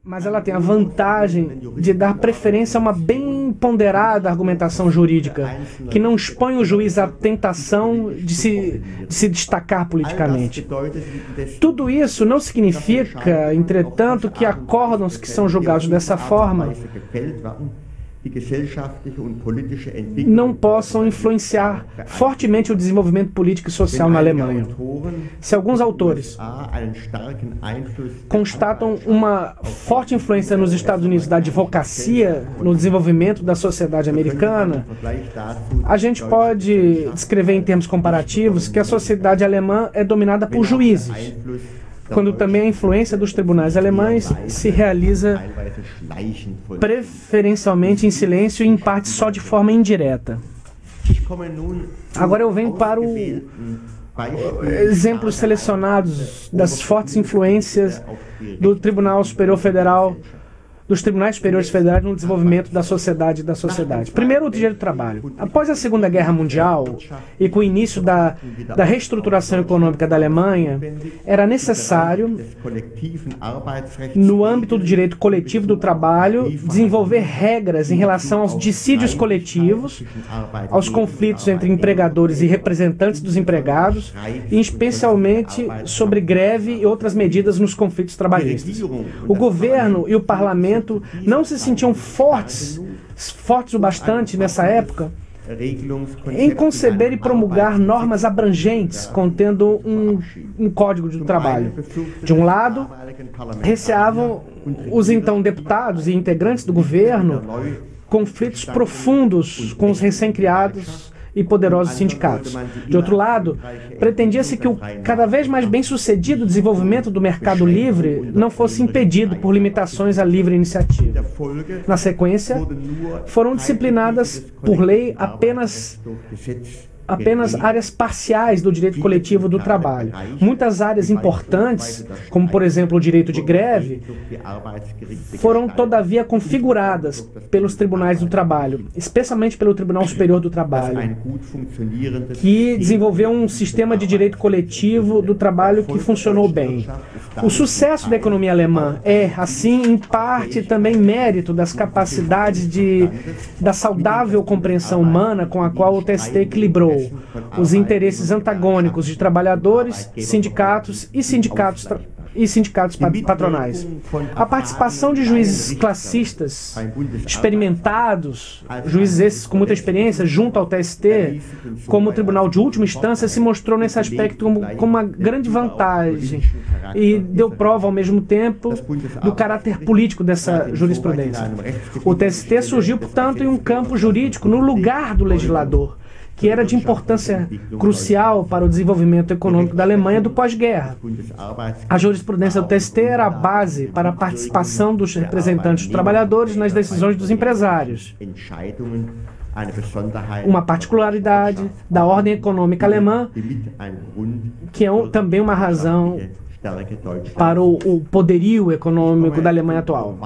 mas ela tem a vantagem de dar preferência a uma bem ponderada argumentação jurídica, que não expõe o juiz à tentação de se destacar politicamente. Tudo isso não significa, entretanto, que acórdãos que são julgados dessa forma não possam influenciar fortemente o desenvolvimento político e social na Alemanha. Se alguns autores constatam uma forte influência nos Estados Unidos da advocacia no desenvolvimento da sociedade americana, a gente pode descrever em termos comparativos que a sociedade alemã é dominada por juízes, quando também a influência dos tribunais alemães se realiza preferencialmente em silêncio e em parte só de forma indireta. Agora eu venho para o exemplos selecionados das fortes influências do Tribunal Superior Federal, dos Tribunais Superiores Federais no desenvolvimento da sociedade. Primeiro, o direito do trabalho. Após a Segunda Guerra Mundial e com o início da reestruturação econômica da Alemanha, era necessário, no âmbito do direito coletivo do trabalho, desenvolver regras em relação aos dissídios coletivos, aos conflitos entre empregadores e representantes dos empregados, e especialmente sobre greve e outras medidas nos conflitos trabalhistas. O governo e o parlamento não se sentiam fortes o bastante nessa época em conceber e promulgar normas abrangentes contendo um código do trabalho. De um lado, receavam os então deputados e integrantes do governo conflitos profundos com os recém-criados e poderosos sindicatos. De outro lado, pretendia-se que o cada vez mais bem-sucedido desenvolvimento do mercado livre não fosse impedido por limitações à livre iniciativa. Na sequência, foram disciplinadas por lei apenas áreas parciais do direito coletivo do trabalho. Muitas áreas importantes, como por exemplo o direito de greve, foram todavia configuradas pelos tribunais do trabalho, especialmente pelo Tribunal Superior do Trabalho, que desenvolveu um sistema de direito coletivo do trabalho que funcionou bem. O sucesso da economia alemã é, assim, em parte também mérito das capacidades da saudável compreensão humana com a qual o TST equilibrou os interesses antagônicos de trabalhadores, sindicatos patronais. A participação de juízes classistas, experimentados, juízes esses com muita experiência, junto ao TST, como o tribunal de última instância, se mostrou nesse aspecto como uma grande vantagem e deu prova, ao mesmo tempo, do caráter político dessa jurisprudência. O TST surgiu, portanto, em um campo jurídico no lugar do legislador, que era de importância crucial para o desenvolvimento econômico da Alemanha do pós-guerra. A jurisprudência do TST era a base para a participação dos representantes dos trabalhadores nas decisões dos empresários. Uma particularidade da ordem econômica alemã, que é também uma razão para o poderio econômico da Alemanha atual.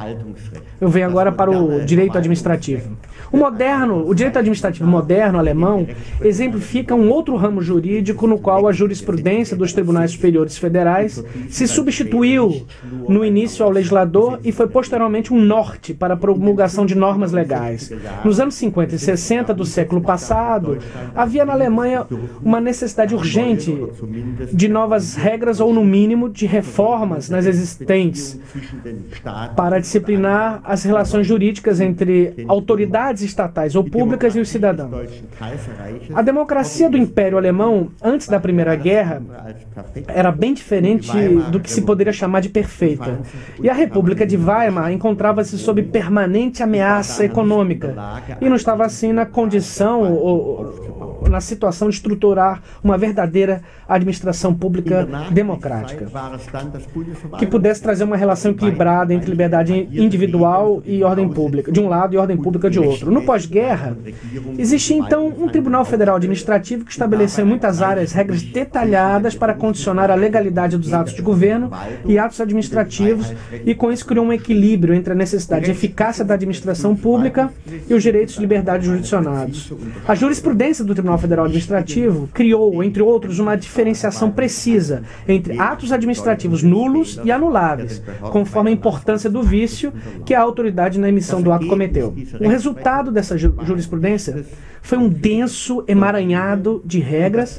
Eu venho agora para o direito administrativo. O direito administrativo moderno alemão exemplifica um outro ramo jurídico no qual a jurisprudência dos tribunais superiores federais se substituiu no início ao legislador e foi posteriormente um norte para a promulgação de normas legais. Nos anos 50 e 60 do século passado, havia na Alemanha uma necessidade urgente de novas regras ou, no mínimo, de reformas nas existentes para disciplinar as relações jurídicas entre autoridades estatais ou públicas e os cidadãos. A democracia do Império Alemão, antes da Primeira Guerra, era bem diferente do que se poderia chamar de perfeita. E a República de Weimar encontrava-se sob permanente ameaça econômica e não estava assim na condição ou na situação de estruturar uma verdadeira administração pública democrática, que pudesse trazer uma relação equilibrada entre liberdade individual e ordem pública, de um lado, e ordem pública de outro. No pós-guerra, existia então um Tribunal Federal Administrativo que estabeleceu em muitas áreas regras detalhadas para condicionar a legalidade dos atos de governo e atos administrativos, e com isso criou um equilíbrio entre a necessidade de eficácia da administração pública e os direitos de liberdade jurisdicionados. A jurisprudência do Tribunal Federal Administrativo criou, entre outros, uma diferenciação precisa entre atos administrativos administrativos nulos e anuláveis, conforme a importância do vício que a autoridade na emissão do ato cometeu. O resultado dessa jurisprudência foi um denso emaranhado de regras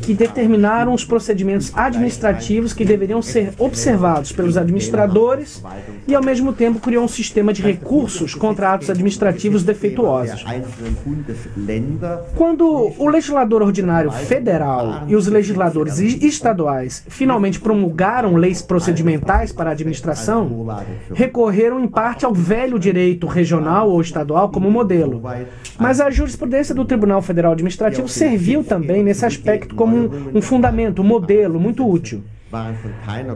que determinaram os procedimentos administrativos que deveriam ser observados pelos administradores e, ao mesmo tempo, criou um sistema de recursos contra atos administrativos defeituosos. Quando o legislador ordinário federal e os legisladores estaduais finalmente promulgaram leis procedimentais para a administração, recorreram em parte ao velho direito regional ou estadual como modelo. Mas a jurisprudência do Tribunal Federal Administrativo serviu também nesse aspecto como um fundamento, um modelo muito útil.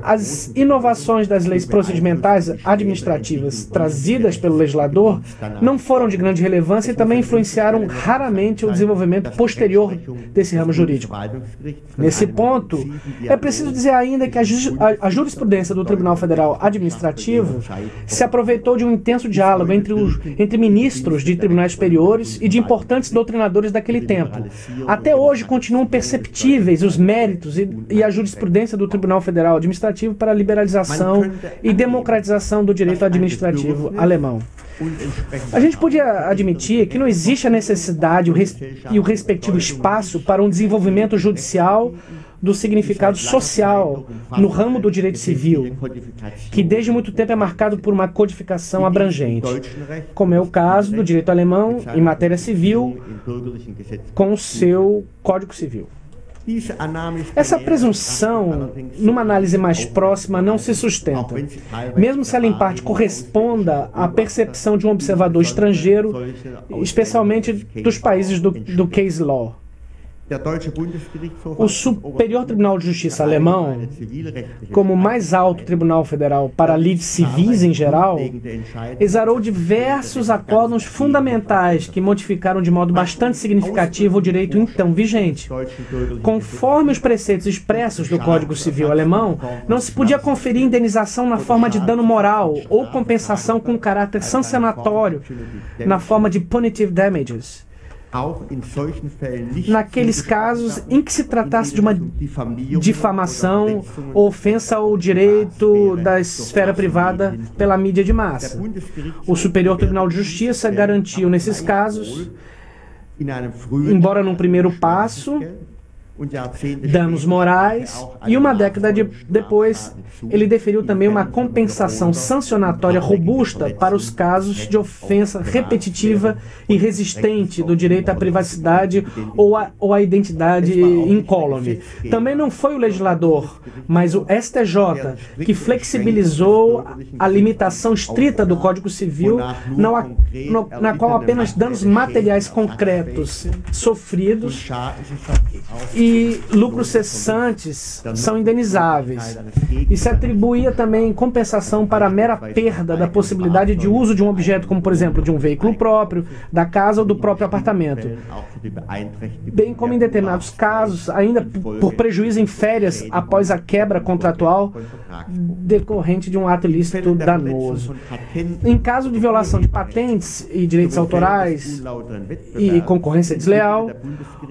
As inovações das leis procedimentais administrativas trazidas pelo legislador não foram de grande relevância e também influenciaram raramente o desenvolvimento posterior desse ramo jurídico. Nesse ponto, é preciso dizer ainda que a jurisprudência do Tribunal Federal Administrativo se aproveitou de um intenso diálogo entre ministros de tribunais superiores e de importantes doutrinadores daquele tempo. Até hoje continuam perceptíveis os méritos e a jurisprudência do Tribunal Federal Administrativo para a liberalização e democratização do direito administrativo alemão. A gente podia admitir que não existe a necessidade e o respectivo espaço para um desenvolvimento judicial do significado social no ramo do direito civil, que desde muito tempo é marcado por uma codificação abrangente, como é o caso do direito alemão em matéria civil, com o seu Código Civil. Essa presunção, numa análise mais próxima, não se sustenta, mesmo se ela em parte corresponda à percepção de um observador estrangeiro, especialmente dos países do case law. O Superior Tribunal de Justiça alemão, como o mais alto tribunal federal para lides civis em geral, exarou diversos acórdãos fundamentais que modificaram de modo bastante significativo o direito então vigente. Conforme os preceitos expressos do Código Civil alemão, não se podia conferir indenização na forma de dano moral ou compensação com caráter sancionatório na forma de punitive damages, naqueles casos em que se tratasse de uma difamação ou ofensa ao direito da esfera privada pela mídia de massa. O Superior Tribunal de Justiça garantiu nesses casos, embora num primeiro passo, danos morais, e uma década depois ele deferiu também uma compensação sancionatória robusta para os casos de ofensa repetitiva e resistente do direito à privacidade ou à identidade incólume. Também não foi o legislador, mas o STJ, que flexibilizou a limitação estrita do Código Civil, na qual apenas danos materiais concretos sofridos e lucros cessantes são indenizáveis. E se atribuía também compensação para a mera perda da possibilidade de uso de um objeto, como por exemplo de um veículo próprio, da casa ou do próprio apartamento, bem como em determinados casos, ainda por prejuízo em férias após a quebra contratual decorrente de um ato ilícito danoso. Em caso de violação de patentes e direitos autorais e concorrência desleal,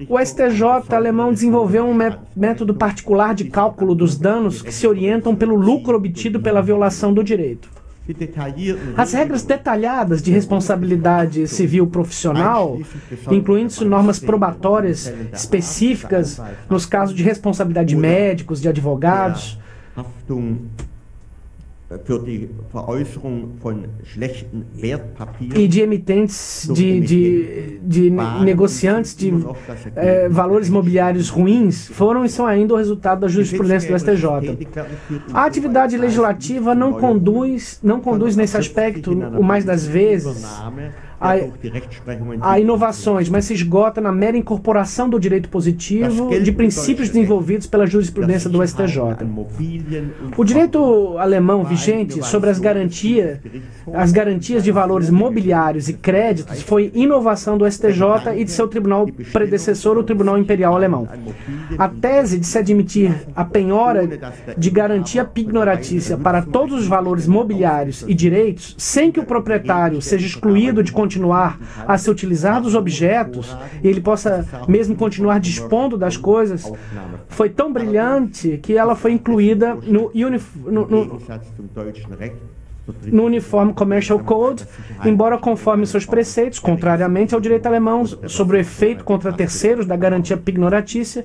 o STJ alemão desenvolveu um método particular de cálculo dos danos que se orientam pelo lucro obtido pela violação do direito. As regras detalhadas de responsabilidade civil profissional, incluindo normas probatórias específicas nos casos de responsabilidade de médicos, de advogados, e de emitentes, de negociantes de valores imobiliários ruins, foram e são ainda o resultado da jurisprudência do STJ. A atividade legislativa não conduz nesse aspecto, o mais das vezes, a inovações, mas se esgota na mera incorporação do direito positivo de princípios desenvolvidos pela jurisprudência do STJ. O direito alemão vigente sobre as garantias de valores mobiliários e créditos foi inovação do STJ e de seu tribunal predecessor, o Tribunal Imperial Alemão. A tese de se admitir a penhora de garantia pignoratícia para todos os valores mobiliários e direitos, sem que o proprietário seja excluído de continuar a se utilizar dos objetos, e ele possa mesmo continuar dispondo das coisas, foi tão brilhante que ela foi incluída no Uniform Commercial Code, embora conforme seus preceitos, contrariamente ao direito alemão sobre o efeito contra terceiros da garantia pignoratícia,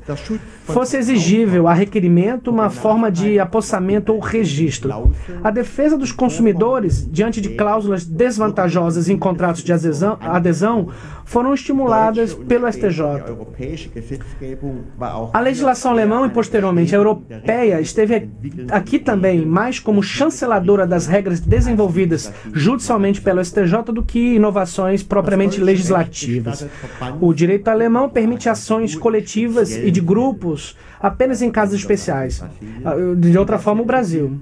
fosse exigível a requerimento uma forma de apossamento ou registro. A defesa dos consumidores diante de cláusulas desvantajosas em contratos de adesão foram estimuladas pelo STJ. A legislação alemã e posteriormente a europeia esteve aqui também mais como chanceladora das regras desenvolvidas judicialmente pelo STJ do que inovações propriamente legislativas. O direito alemão permite ações coletivas e de grupos apenas em casos especiais. De outra forma, o Brasil.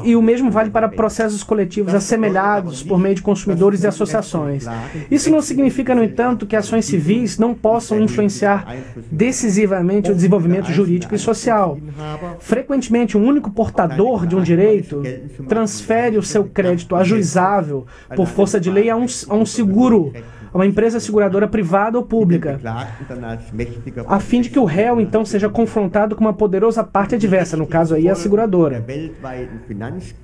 E o mesmo vale para processos coletivos assemelhados por meio de consumidores e associações. Isso não significa, no entanto, que ações civis não possam influenciar decisivamente o desenvolvimento jurídico e social. Frequentemente, um único portador de um direito transfere o seu crédito ajuizável por força de lei a um seguro, a uma empresa seguradora privada ou pública, a fim de que o réu, então, seja confrontado com uma poderosa parte adversa, no caso aí a seguradora.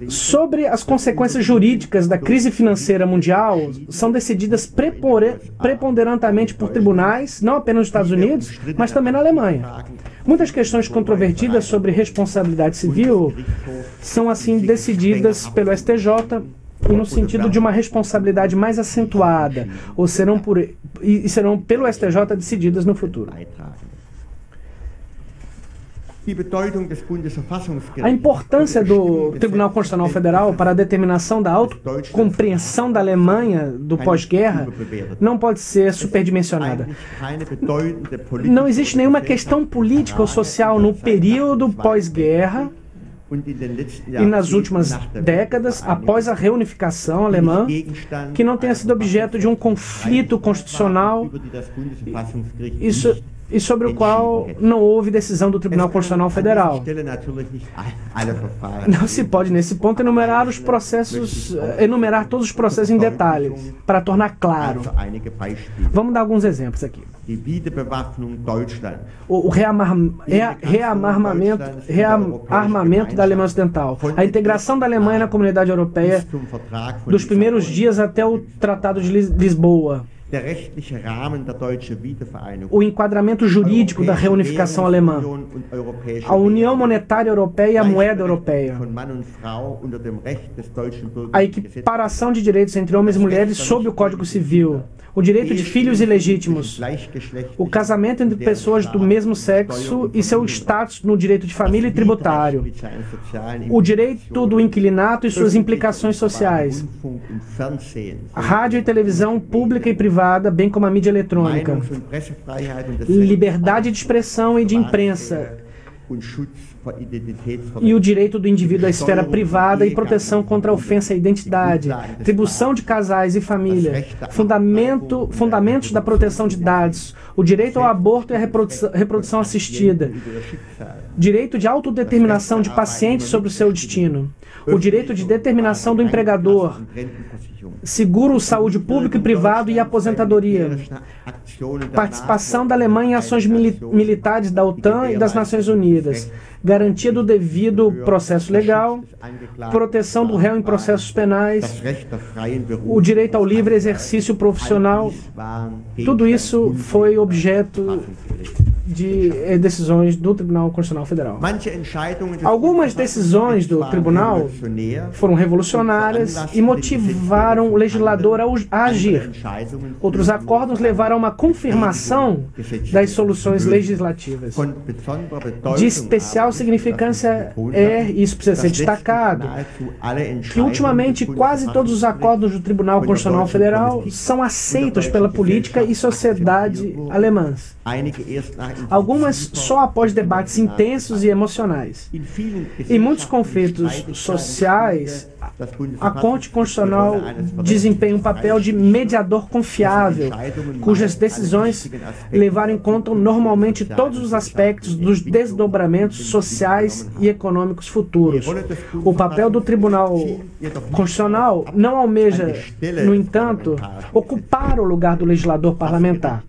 Sobre as consequências jurídicas da crise financeira mundial, são decididas preponderantemente por tribunais, não apenas nos Estados Unidos, mas também na Alemanha. Muitas questões controvertidas sobre responsabilidade civil são, assim, decididas pelo STJ e no sentido de uma responsabilidade mais acentuada, ou serão pelo STJ decididas no futuro. A importância do Tribunal Constitucional Federal para a determinação da autocompreensão da Alemanha do pós-guerra não pode ser superdimensionada. Não existe nenhuma questão política ou social no período pós-guerra e nas últimas décadas, após a reunificação alemã, que não tenha sido objeto de um conflito constitucional e sobre o qual não houve decisão do Tribunal Constitucional Federal. Não se pode, nesse ponto, enumerar todos os processos em detalhes, para tornar claro. Vamos dar alguns exemplos aqui. O rearmamento da Alemanha Ocidental, a integração da Alemanha na comunidade europeia dos primeiros dias até o Tratado de Lisboa, o enquadramento jurídico da reunificação alemã, a União Monetária Europeia e a moeda europeia, a equiparação de direitos entre homens e mulheres sob o Código Civil, o direito de filhos ilegítimos, o casamento entre pessoas do mesmo sexo e seu status no direito de família e tributário, o direito do inquilinato e suas implicações sociais, a rádio e televisão pública e privada, bem como a mídia eletrônica, liberdade de expressão e de imprensa, e o direito do indivíduo à esfera privada e proteção contra a ofensa à identidade, atribuição de casais e família, fundamentos da proteção de dados, o direito ao aborto e à reprodução assistida, direito de autodeterminação de pacientes sobre o seu destino, o direito de determinação do empregador, seguro, saúde público e privado e aposentadoria, participação da Alemanha em ações militares da OTAN e das Nações Unidas, garantia do devido processo legal, proteção do réu em processos penais, o direito ao livre exercício profissional. Tudo isso foi objeto de decisões do Tribunal Constitucional Federal. Algumas decisões do Tribunal foram revolucionárias e motivaram o legislador a agir. Outros acórdãos levaram a uma confirmação das soluções legislativas. De especial significância e isso precisa ser destacado, que ultimamente quase todos os acórdãos do Tribunal Constitucional Federal são aceitos pela política e sociedade alemãs. Algumas só após debates intensos e emocionais. Em muitos conflitos sociais, A Corte Constitucional desempenha um papel de mediador confiável, cujas decisões levaram em conta normalmente todos os aspectos dos desdobramentos sociais e econômicos futuros. O papel do Tribunal Constitucional não almeja, no entanto, ocupar o lugar do legislador parlamentar.